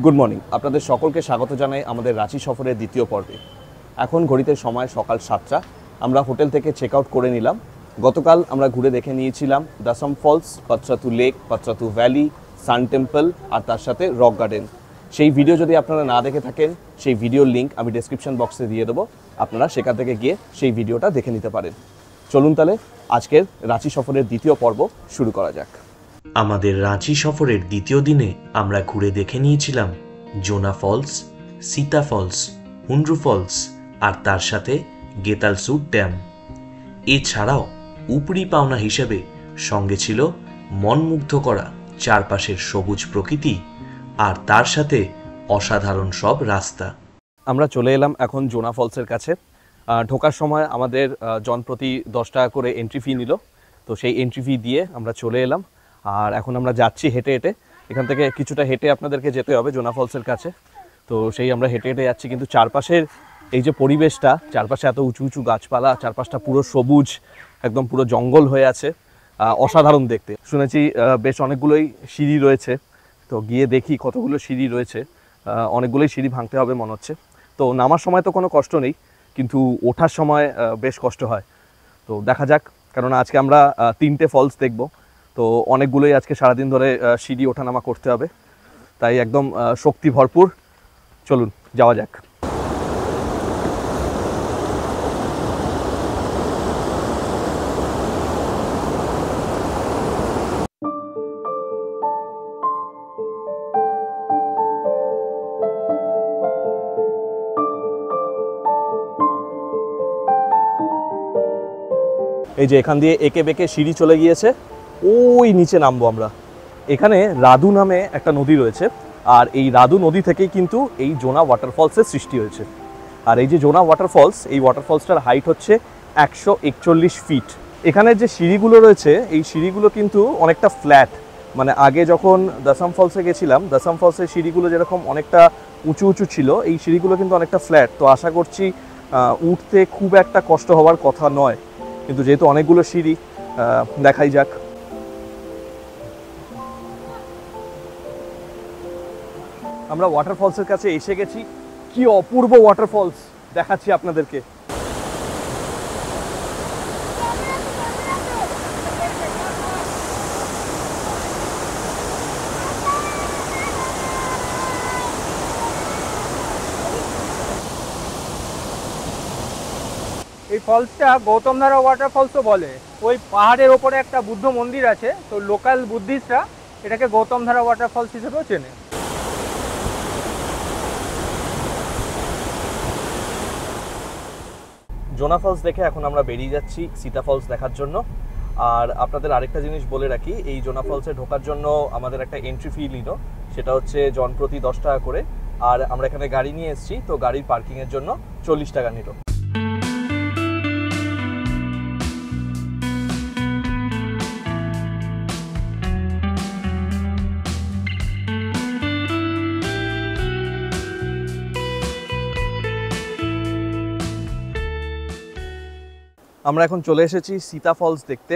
Good morning, আপনাদের সকলকে স্বাগত জানাই আমাদের রাঁচি সফরের দ্বিতীয় পর্বে। এখন ঘড়িতে সময় সকাল 7টা। আমরা হোটেল থেকে চেক আউট করে নিলাম। গতকাল আমরা ঘুরে দেখে নিয়েছিলাম Dassam falls, Patratu lake, Patratu valley, sun temple আর তার সাথে রক গার্ডেন। সেই ভিডিও যদি আপনারা না দেখে থাকেন, সেই ভিডিওর লিঙ্ক আমি ডেসক্রিপশন বক্সে দিয়ে দেবো, আপনারা সেখান থেকে গিয়ে সেই ভিডিওটা দেখে নিতে পারেন। চলুন তাহলে আজকের রাঁচি সফরের দ্বিতীয় পর্ব শুরু করা যাক। আমাদের রাঁচি সফরের দ্বিতীয় দিনে আমরা ঘুরে দেখে নিয়েছিলাম Jonha falls, Sita falls, Hundru falls আর তার সাথে গেতালসুর ড্যাম। এছাড়াও উপরি পাওনা হিসেবে সঙ্গে ছিল মনমুগ্ধ করা চারপাশের সবুজ প্রকৃতি আর তার সাথে অসাধারণ সব রাস্তা। আমরা চলে এলাম এখন জোনা ফলসের কাছে। ঢোকার সময় আমাদের জনপ্রতি 10 টাকা করে এন্ট্রি ফি নিল, তো সেই এন্ট্রি ফি দিয়ে আমরা চলে এলাম। আর এখন আমরা যাচ্ছি হেঁটে হেঁটে, এখান থেকে কিছুটা হেঁটে আপনাদেরকে যেতে হবে জোনা ফলসের কাছে। তো সেই আমরা হেঁটে হেঁটে যাচ্ছি, কিন্তু চারপাশের এই যে পরিবেশটা, চারপাশে এত উঁচু উঁচু গাছপালা, চারপাশটা পুরো সবুজ, একদম পুরো জঙ্গল হয়ে আছে, অসাধারণ দেখতে। শুনেছি বেশ অনেকগুলোই সিঁড়ি রয়েছে, তো গিয়ে দেখি কতগুলো সিঁড়ি রয়েছে। অনেকগুলোই সিঁড়ি ভাঙতে হবে মনে হচ্ছে। তো নামার সময় তো কোনো কষ্ট নেই, কিন্তু ওঠার সময় বেশ কষ্ট হয়। তো দেখা যাক, কেননা আজকে আমরা 3টে ফলস দেখব, তো অনেকগুলোই আজকে সারাদিন ধরে সিঁড়ি ওঠানামা করতে হবে, তাই একদম শক্তি ভরপুর। চলুন যাওয়া যাক। এই যে এখান দিয়ে এঁকে বেঁকে সিঁড়ি চলে গিয়েছে, ওই নিচে নামবো আমরা। এখানে রাধু নামে একটা নদী রয়েছে, আর এই রাধু নদী থেকেই কিন্তু এই জোনা ওয়াটারফলসের সৃষ্টি হয়েছে। আর এই যে জোনা ওয়াটারফলস, এই ওয়াটারফলসটার হাইট হচ্ছে 141 ফিট। এখানে যে সিঁড়িগুলো রয়েছে, এই সিঁড়িগুলো কিন্তু অনেকটা ফ্ল্যাট। মানে আগে যখন দাসাম ফলসে গেছিলাম, দাসাম ফলসের সিঁড়িগুলো যেরকম অনেকটা উঁচু উঁচু ছিল, এই সিঁড়িগুলো কিন্তু অনেকটা ফ্ল্যাট। তো আশা করছি উঠতে খুব একটা কষ্ট হওয়ার কথা নয়, কিন্তু যেহেতু অনেকগুলো সিঁড়ি, দেখাই যাক। আমরা ওয়াটারফলসের কাছে এসে গেছি। কি অপূর্ব ওয়াটারফলস দেখাচ্ছি আপনাদেরকে। এই ফলসটা গৌতমধারা ওয়াটারফলসও বলে। ওই পাহাড়ের ওপরে একটা বুদ্ধ মন্দির আছে, তো লোকাল বুদ্ধিস্টরা এটাকে গৌতমধারা ওয়াটারফলস হিসেবেও চেনে। জোনা ফলস দেখে এখন আমরা বেরিয়ে যাচ্ছি সীতা ফলস দেখার জন্য। আর আপনাদের আরেকটা জিনিস বলে রাখি, এই জোনা ফলসে ঢোকার জন্য আমাদের একটা এন্ট্রি ফি নিল, সেটা হচ্ছে জনপ্রতি 10 টাকা করে। আর আমরা এখানে গাড়ি নিয়ে এসেছি, তো গাড়ির পার্কিংয়ের জন্য 40 টাকা নিল। আমরা এখন চলে এসেছি সীতা ফলস দেখতে।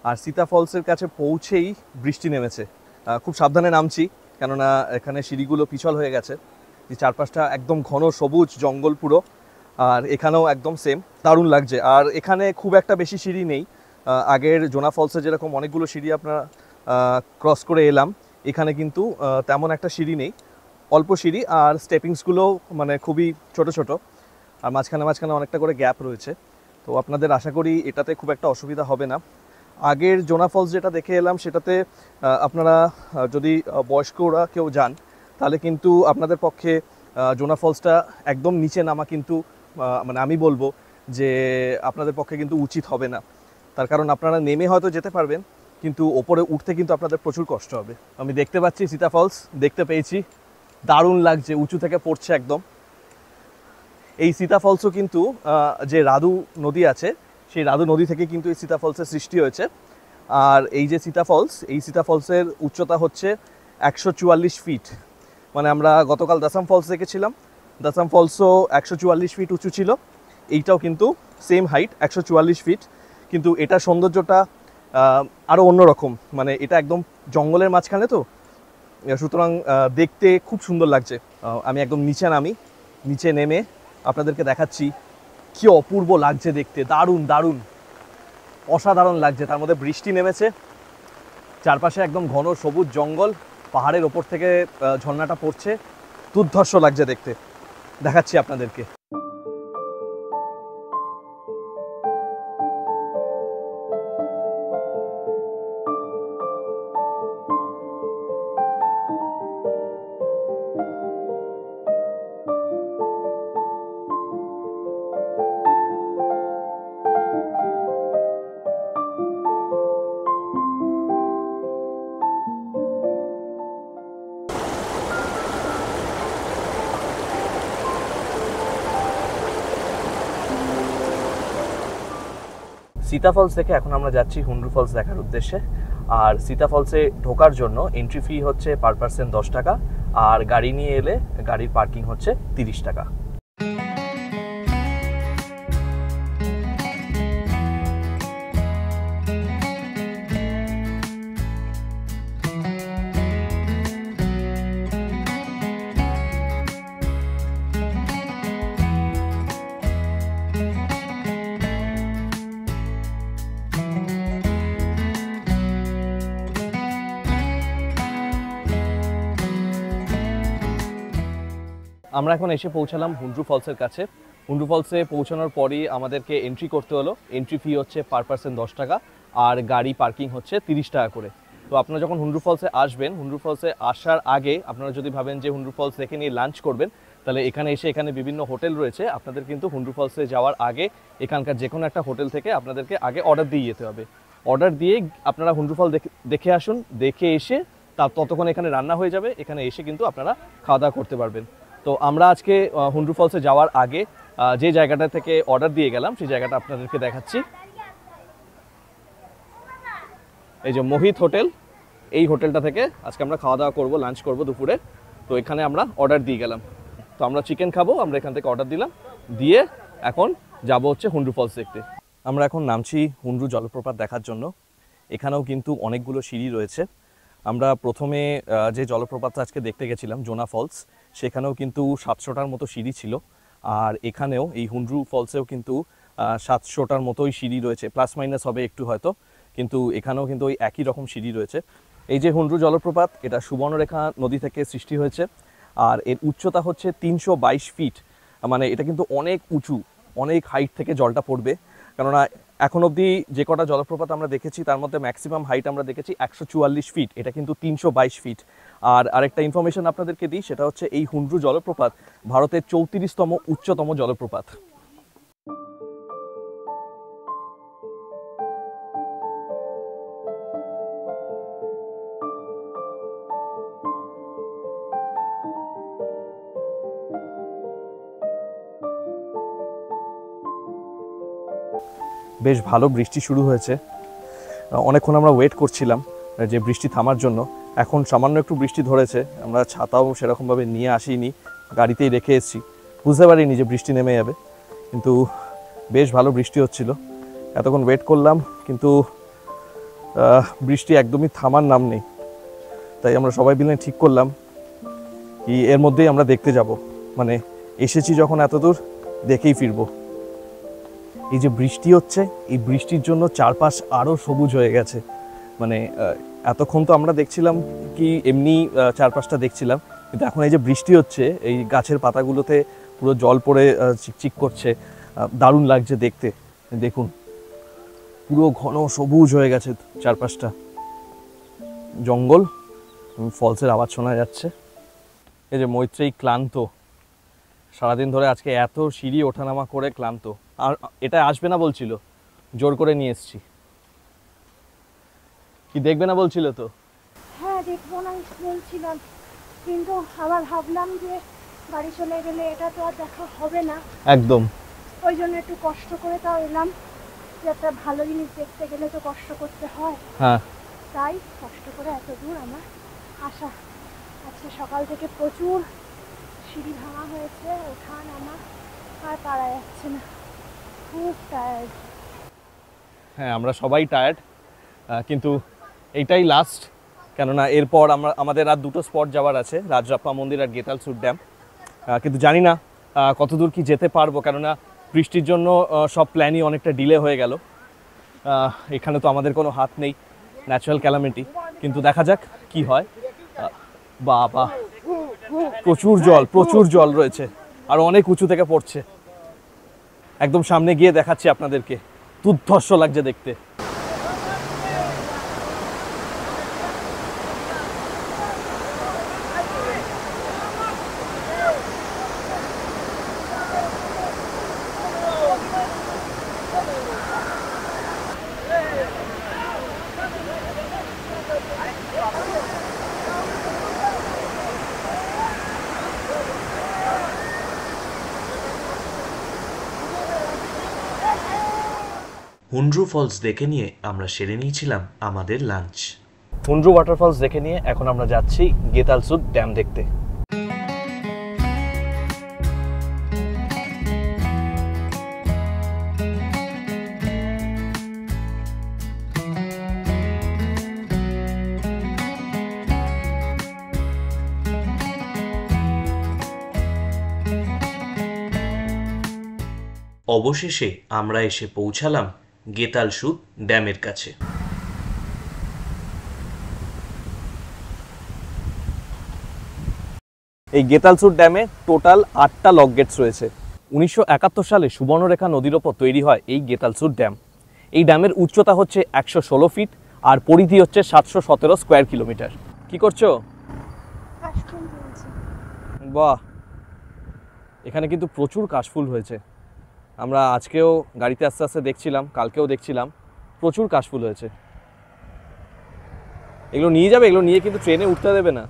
আর সীতা ফলসের কাছে পৌঁছেই বৃষ্টি নেমেছে। খুব সাবধানে নামছি, কেননা এখানে সিঁড়িগুলো পিছল হয়ে গেছে। যে চারপাশটা একদম ঘন সবুজ জঙ্গল পুরো, আর এখানেও একদম সেম, দারুণ লাগছে। আর এখানে খুব একটা বেশি সিঁড়ি নেই। আগের জোনা ফলসে যেরকম অনেকগুলো সিঁড়ি আপনারা ক্রস করে এলাম, এখানে কিন্তু তেমন একটা সিঁড়ি নেই, অল্প সিঁড়ি। আর স্টেপিংসগুলো মানে খুবই ছোট ছোট, আর মাঝখানে মাঝখানে অনেকটা করে গ্যাপ রয়েছে। তো আপনাদের আশা করি এটাতে খুব একটা অসুবিধা হবে না। আগের জোনা ফলস যেটা দেখে এলাম, সেটাতে আপনারা যদি বয়স্করা কেউ যান, তাহলে কিন্তু আপনাদের পক্ষে জোনা ফলসটা একদম নিচে নামা কিন্তু মানে আমি বলবো যে আপনাদের পক্ষে কিন্তু উচিত হবে না। তার কারণ আপনারা নেমে হয়তো যেতে পারবেন, কিন্তু ওপরে উঠতে কিন্তু আপনাদের প্রচুর কষ্ট হবে। আমি দেখতে পাচ্ছি সীতা ফলস, দেখতে পেয়েছি, দারুণ লাগছে, উঁচু থেকে পড়ছে একদম। এই সীতা ফলসও কিন্তু যে রাধু নদী আছে, সেই রাধু নদী থেকে কিন্তু এই সীতা ফলসের সৃষ্টি হয়েছে। আর এই যে সীতা ফলস, এই সীতা ফলসের উচ্চতা হচ্ছে 144 ফিট। মানে আমরা গতকাল দাসাম ফলস দেখেছিলাম, দাসাম ফলসও 144 ফিট উঁচু ছিল, এইটাও কিন্তু সেম হাইট 144 ফিট। কিন্তু এটার সৌন্দর্যটা আরও অন্যরকম। মানে এটা একদম জঙ্গলের মাঝখানে, তো সুতরাং দেখতে খুব সুন্দর লাগছে। আমি একদম নিচে নামি, নিচে নেমে আপনাদেরকে দেখাচ্ছি কি অপূর্ব লাগছে দেখতে, দারুণ দারুণ অসাধারণ লাগছে। তার মধ্যে বৃষ্টি নেমেছে, চারপাশে একদম ঘন সবুজ জঙ্গল, পাহাড়ের ওপর থেকে ঝর্ণাটা পড়ছে, দুর্ধর্ষ লাগছে দেখতে। দেখাচ্ছি আপনাদেরকে। সীতা ফলস থেকে এখন আমরা যাচ্ছি হুন্ড্রু ফলস দেখার উদ্দেশ্যে। আর সীতা ফলসে ঢোকার জন্য এন্ট্রি ফি হচ্ছে পার পার্সন 10 টাকা, আর গাড়ি নিয়ে এলে গাড়ির পার্কিং হচ্ছে 30 টাকা। আমরা এখন এসে পৌঁছালাম হুন্ড্রু ফলসের কাছে। হুন্ড্রু ফলসে পৌঁছানোর পরই আমাদেরকে এন্ট্রি করতে হলো। এন্ট্রি ফি হচ্ছে পার পার্সন 10 টাকা, আর গাড়ি পার্কিং হচ্ছে 30 টাকা করে। তো আপনারা যখন হুন্ড্রু ফলসে আসবেন, হুন্ড্রু ফলসে আসার আগে আপনারা যদি ভাবেন যে হুন্ড্রু ফলস দেখে নিয়ে লাঞ্চ করবেন, তাহলে এখানে এসে এখানে বিভিন্ন হোটেল রয়েছে, আপনাদের কিন্তু হুন্ড্রু ফলসে যাওয়ার আগে এখানকার যে কোনো একটা হোটেল থেকে আপনাদেরকে আগে অর্ডার দিয়ে যেতে হবে। অর্ডার দিয়ে আপনারা হুন্ড্রু ফল দেখে আসুন, দেখে এসে ততক্ষণ এখানে রান্না হয়ে যাবে, এখানে এসে কিন্তু আপনারা খাওয়া দাওয়া করতে পারবেন। তো আমরা আজকে হুন্ড্রু ফলসে যাওয়ার আগে যে জায়গাটা থেকে অর্ডার দিয়ে গেলাম সেই জায়গাটা আপনাদেরকে দেখাচ্ছি। এই যে মোহিত হোটেল, এই হোটেলটা থেকে আজকে আমরা খাওয়া দাওয়া করবো, লাঞ্চ করবো দুপুরে। তো এখানে আমরা অর্ডার দিয়ে গেলাম। তো আমরা চিকেন খাবো, আমরা এখান থেকে অর্ডার দিলাম, দিয়ে এখন যাব হচ্ছে হুন্ড্রু ফলস দেখতে। আমরা এখন নামছি হুন্ড্রু জলপ্রপাত দেখার জন্য। এখানেও কিন্তু অনেকগুলো সিঁড়ি রয়েছে। আমরা প্রথমে যে জলপ্রপাতটা আজকে দেখতে গেছিলাম জোনা ফলস, সেখানেও কিন্তু 700টার মতো সিঁড়ি ছিল। আর এখানেও এই হুন্ড্রু ফলসেও কিন্তু 700টার মতোই সিঁড়ি রয়েছে, প্লাস মাইনাস হবে একটু হয়তো, কিন্তু এখানেও কিন্তু ওই একই রকম সিঁড়ি রয়েছে। এই যে হুন্ড্রু জলপ্রপাত, এটা সুবর্ণরেখা নদী থেকে সৃষ্টি হয়েছে, আর এর উচ্চতা হচ্ছে 322 ফিট। মানে এটা কিন্তু অনেক উঁচু, অনেক হাইট থেকে জলটা পড়বে। কেননা এখন অবধি যে কটা জলপ্রপাত আমরা দেখেছি তার মধ্যে ম্যাক্সিমাম হাইট আমরা দেখেছি 144 ফিট, এটা কিন্তু 322 ফিট। আর আরেকটা ইনফরমেশন আপনাদেরকে দিই, সেটা হচ্ছে এই হুন্ড্রু জলপ্রপাত ভারতের 34তম উচ্চতম জলপ্রপাত। বেশ ভালো বৃষ্টি শুরু হয়েছে, অনেকক্ষণ আমরা ওয়েট করছিলাম যে বৃষ্টি থামার জন্য। এখন সামান্য একটু বৃষ্টি ধরেছে, আমরা ছাতাও সেরকমভাবে নিয়ে আসিনি, গাড়িতেই রেখে এসেছি, বুঝতে পারিনি যে বৃষ্টি নেমে যাবে, কিন্তু বেশ ভালো বৃষ্টি হচ্ছিল। এতক্ষণ ওয়েট করলাম, কিন্তু বৃষ্টি একদমই থামার নাম নেই। তাই আমরা সবাই মিলে ঠিক করলাম কি এর মধ্যেই আমরা দেখতে যাব, মানে এসেছি যখন এতদূর দেখেই ফিরবো। এই যে বৃষ্টি হচ্ছে, এই বৃষ্টির জন্য চারপাশ আরও সবুজ হয়ে গেছে। মানে এতক্ষণ তো আমরা দেখছিলাম কি এমনি চারপাশটা দেখছিলাম, কিন্তু এখন এই যে বৃষ্টি হচ্ছে, এই গাছের পাতাগুলোতে পুরো জল পড়ে চিকচিক করছে, দারুণ লাগছে দেখতে। দেখুন পুরো ঘন সবুজ হয়ে গেছে চারপাশটা, জঙ্গল, ফলসের আওয়াজ শোনা যাচ্ছে। এই যে মৈত্রেয়ী ক্লান্ত, সারাদিন ধরে আজকে এত সিঁড়ি ওঠানামা করে ক্লান্ত, আর এটা আসবে না বলছিল, জোর করে নিয়ে এসেছি। কি দেখবে না বলছিল তো? হ্যাঁ দেখবো না বলছিলাম, কিন্তু আবার ভাবলাম যে বাড়ি চলে গেলে এটা তো আর দেখা হবে না, একদম। ওই জন্য একটু কষ্ট করে তাও এলাম, যে একটা ভালো জিনিস দেখতে গেলে তো কষ্ট করতে হয়। হ্যাঁ, তাই কষ্ট করে এত দূর আমার আসা। আজকে সকাল থেকে প্রচুর সিঁড়ি ভাঙা হয়েছে, ওঠা নামা আর পারা যাচ্ছে না, খুব টায়ার্ড। হ্যাঁ আমরা সবাই টায়ার্ড, কিন্তু এইটাই লাস্ট, কেননা এরপর আমাদের আর দুটো স্পট যাওয়ার আছে, রাজরাপ্পা মন্দির আর গেতালসুর ড্যাম। কিন্তু জানি না কতদূর কি যেতে পারবো, কেননা বৃষ্টির জন্য সব প্ল্যানই অনেকটা ডিলে হয়ে গেল। এখানে তো আমাদের কোনো হাত নেই, ন্যাচারাল ক্যালামিটি, কিন্তু দেখা যাক কি হয়। বাবা, প্রচুর জল রয়েছে আর অনেক উঁচু থেকে পড়ছে। একদম সামনে গিয়ে দেখাচ্ছি আপনাদেরকে, দুর্ধর্ষ লাগছে দেখতে। হুন্ড্রু ফলস দেখে নিয়ে আমরা সেরে নিয়েছিলাম আমাদের লাঞ্চ। হুন্ড্রু ওয়াটারফলস দেখে নিয়ে এখন আমরা যাচ্ছি গেতালসুর ড্যাম দেখতে। অবশেষে আমরা এসে পৌঁছালাম গেতালসুর ড্যামের কাছে। এই গেতালসুর ড্যামে টোটাল 8টা লক গেটস রয়েছে। 1971 সালে সুবর্ণরেখা নদীর ওপর তৈরি হয় এই গেতালসুর ড্যাম। এই ড্যামের উচ্চতা হচ্ছে 116 ফিট আর পরিধি হচ্ছে 717 স্কোয়ার কিলোমিটার। কি করছো? বাহ, এখানে কিন্তু প্রচুর কাশফুল হয়েছে। আমরা আজকেও গাড়িতে আস্তে আস্তে দেখছিলাম, কালকেও দেখছিলাম, প্রচুর কাশফুল হয়েছে। এগুলো নিয়ে যাবে? এগুলো নিয়ে কিন্তু ট্রেনে উঠতে দেবে না।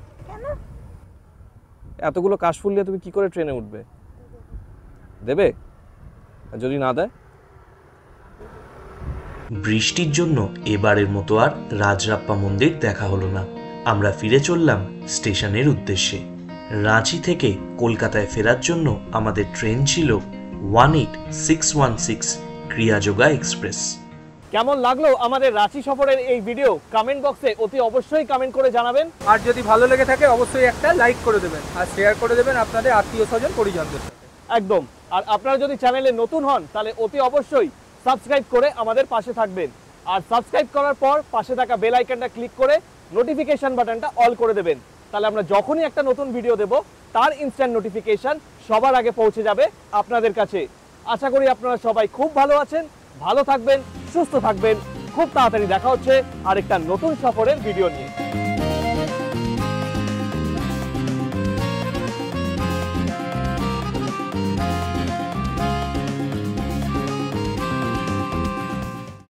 এতগুলো কাশফুল নিয়ে তুমি কি করে ট্রেনে উঠবে? দেবে? আর যদি না দেয়? বৃষ্টির জন্য এবারের মতো আর রাজরাপ্পা মন্দির দেখা হলো না। আমরা ফিরে চললাম স্টেশনের উদ্দেশ্যে। রাঁচি থেকে কলকাতায় ফেরার জন্য আমাদের ট্রেন ছিল 18616 ক্রিয়াযোগা এক্সপ্রেস। কেমন লাগলো আমাদের রাঁচি সফরের এই ভিডিও? কমেন্ট বক্সে অতি অবশ্যই কমেন্ট করে জানাবেন। আর যদি ভালো লেগে থাকে অবশ্যই একটা লাইক করে দেবেন আর শেয়ার করে দেবেন আপনাদের আত্মীয় স্বজন পরিজনদের সাথে। একদম। আর আপনারা যদি চ্যানেলে নতুন হন তাহলে অতি অবশ্যই সাবস্ক্রাইব করে আমাদের পাশে থাকবেন। আর সাবস্ক্রাইব করার পর পাশে থাকা বেল আইকনটা ক্লিক করে নোটিফিকেশন বাটনটা অল করে দেবেন। তাহলে আমরা যখনই একটা নতুন ভিডিও দেব তার ইনস্ট্যান্ট নোটিফিকেশন সবার আগে পৌঁছে যাবে আপনাদের কাছে। আশা করি আপনারা সবাই খুব ভালো আছেন, ভালো থাকবেন, সুস্থ থাকবেন। খুব তাড়াতাড়ি দেখা হচ্ছে আরেকটা নতুন সফরের ভিডিও নিয়ে।